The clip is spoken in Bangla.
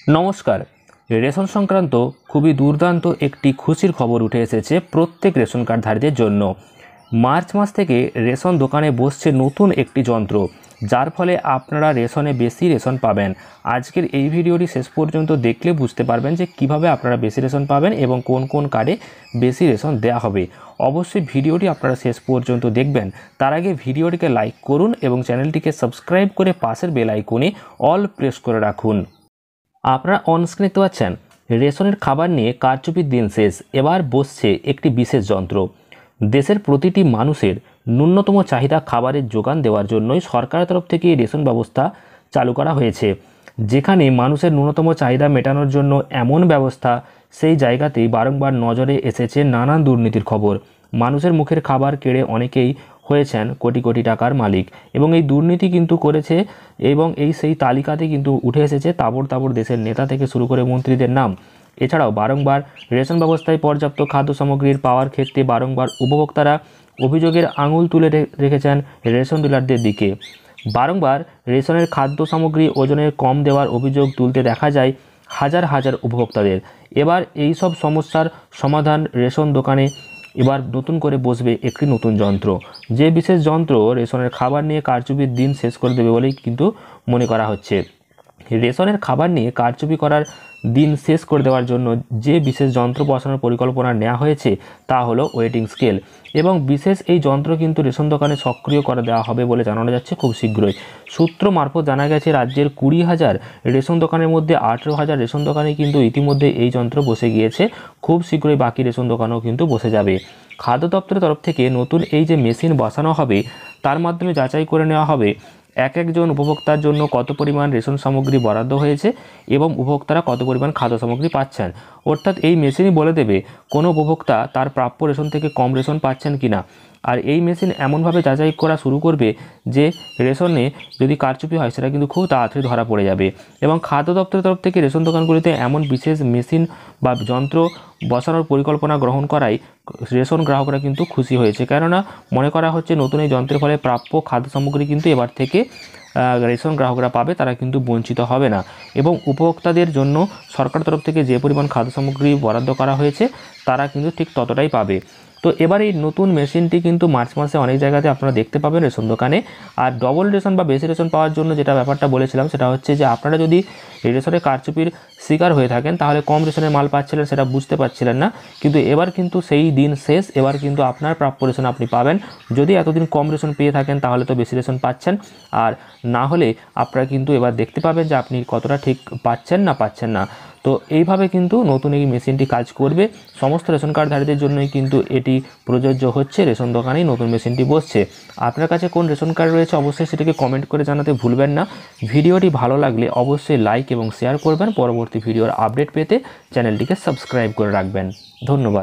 নমস্কার। রেশন সংক্রান্ত খুবই দুর্দান্ত একটি খুশির খবর উঠে এসেছে প্রত্যেক রেশন কার্ডধারীদের জন্য। মার্চ মাস থেকে রেশন দোকানে বসছে নতুন একটি যন্ত্র, যার ফলে আপনারা রেশনে বেশি রেশন পাবেন। আজকের এই ভিডিওটি শেষ পর্যন্ত দেখলে বুঝতে পারবেন যে কিভাবে আপনারা বেশি রেশন পাবেন এবং কোন কোন কার্ডে বেশি রেশন দেওয়া হবে। অবশ্যই ভিডিওটি আপনারা শেষ পর্যন্ত দেখবেন। তার আগে ভিডিওটিকে লাইক করুন এবং চ্যানেলটিকে সাবস্ক্রাইব করে পাশের বেল আইকনে অল প্রেস করে রাখুন। আপনারা অনস্ক্রিনে দেখতে পাচ্ছেন রেশনের খাবার নিয়ে কারচুপির দিন শেষ। এবার বসছে একটি বিশেষ যন্ত্র। দেশের প্রতিটি মানুষের ন্যূনতম চাহিদা খাবারের যোগান দেওয়ার জন্যই সরকারের তরফ থেকে এই রেশন ব্যবস্থা চালু করা হয়েছে। যেখানে মানুষের ন্যূনতম চাহিদা মেটানোর জন্য এমন ব্যবস্থা, সেই জায়গাতেই বারংবার নজরে এসেছে নানান দুর্নীতির খবর। মানুষের মুখের খাবার কেড়ে অনেকেই হয়েছেন কোটি কোটি টাকার মালিক এবং এই দুর্নীতি কিন্তু করেছে এবং সেই তালিকাতে কিন্তু উঠে এসেছে তাবড় তাবড় দেশের নেতা থেকে শুরু করে মন্ত্রীদের নাম। এছাড়াও বারংবার রেশন ব্যবস্থায় পর্যাপ্ত খাদ্য সামগ্রীর পাওয়ার ক্ষেত্রে বারংবার উপভোক্তারা অভিযোগের আঙুল তুলে রেখেছেন রেশন ডিলারদের দিকে। বারংবার রেশনের খাদ্য সামগ্রী ওজনের কম দেওয়ার অভিযোগ তুলতে দেখা যায় হাজার হাজার উপভোক্তাদের। এবার এই সব সমস্যার সমাধান রেশন দোকানে এবার নতুন করে বসবে একটি নতুন যন্ত্র। যে বিশেষ যন্ত্র রেশনের খাবার নিয়ে কারচুপির দিন শেষ করে দেবে বলেই কিন্তু মনে করা হচ্ছে। রেশনের খাবার নিয়ে কারচুপি করার দিন শেষ করে দেওয়ার জন্য যে বিশেষ যন্ত্র বসানোর পরিকল্পনা নেওয়া হয়েছে তা হলো ওয়েটিং স্কেল, এবং বিশেষ এই যন্ত্র কিন্তু রেশন দোকানে সক্রিয় করে দেওয়া হবে বলে জানানো যাচ্ছে খুব শীঘ্রই। সূত্র মারফত জানা গেছে রাজ্যের 20,000 রেশন দোকানের মধ্যে 18,000 রেশন দোকানে কিন্তু ইতিমধ্যে এই যন্ত্র বসে গিয়েছে। খুব শীঘ্রই বাকি রেশন দোকানেও কিন্তু বসে যাবে। খাদ্য দপ্তরের তরফ থেকে নতুন এই যে মেশিন বসানো হবে, তার মাধ্যমে যাচাই করে নেওয়া হবে একজন উপভোক্তার জন্য কত পরিমাণ রেশন সামগ্রী বরাদ্দ হয়েছে এবং উপভোক্তারা কত পরিমাণ খাদ্য সামগ্রী পাচ্ছেন। অর্থাৎ এই মেশিনই বলে দেবে কোনো উপভোক্তা তার প্রাপ্য রেশন থেকে কম রেশন পাচ্ছেন কিনা। আর এই মেশিন এমনভাবে যাচাই করা শুরু করবে যে রেশনে যদি কারচুপি হয় সেটা কিন্তু খুব তাড়াতাড়ি ধরা পড়ে যাবে। এবং খাদ্য দপ্তরের তরফ থেকে রেশন দোকানগুলিতে এমন বিশেষ মেশিন বা যন্ত্র বসানোর পরিকল্পনা গ্রহণ করায় রেশন গ্রাহকরা কিন্তু খুশি হয়েছে। কেননা মনে করা হচ্ছে নতুন এই যন্ত্রের ফলে প্রাপ্য খাদ্য সামগ্রী কিন্তু এবার থেকে রেশন গ্রাহকরা পাবে, তারা কিন্তু বঞ্চিত হবে না। এবং উপভোক্তাদের জন্য সরকার তরফ থেকে যে পরিমাণ খাদ্য সামগ্রী বরাদ্দ করা হয়েছে তারা কিন্তু ঠিক ততটাই পাবে। তো এবার এই নতুন মেশিনটি কিন্তু মার্চ মাসে অনেক জায়গাতে আপনারা দেখতে পাবেন রেশন দোকানে। আর ডবল রেশন বা বেশি রেশন পাওয়ার জন্য যেটা ব্যাপারটা বলেছিলাম সেটা হচ্ছে যে আপনারা যদি রেশনের কারচুপির শিকার হয়ে থাকেন তাহলে কম রেশনের মাল পাচ্ছিলেন, সেটা বুঝতে পারছিলেন না, কিন্তু এবার কিন্তু সেই দিন শেষ। এবার কিন্তু আপনার প্রাপ্য রেশন আপনি পাবেন। যদি এতদিন কম রেশন পেয়ে থাকেন তাহলে তো বেশি রেশন পাচ্ছেন, আর না হলে আপনারা কিন্তু এবার দেখতে পাবেন যে আপনি কতটা ঠিক পাচ্ছেন না। তো এইভাবে কিন্তু নতুন এই মেশিনটি কাজ করবে। সমস্ত রেশন কার্ডধারীদের জন্যই কিন্তু এটি প্রযোজ্য হচ্ছে। রেশন দোকানেই নতুন মেশিনটি বসছে। আপনার কাছে কোন রেশন কার্ড রয়েছে অবশ্যই সেটাকে কমেন্ট করে জানাতে ভুলবেন না। ভিডিওটি ভালো লাগলে অবশ্যই লাইক এবং শেয়ার করবেন। পরবর্তী ভিডিওর আপডেট পেতে চ্যানেলটিকে সাবস্ক্রাইব করে রাখবেন। ধন্যবাদ।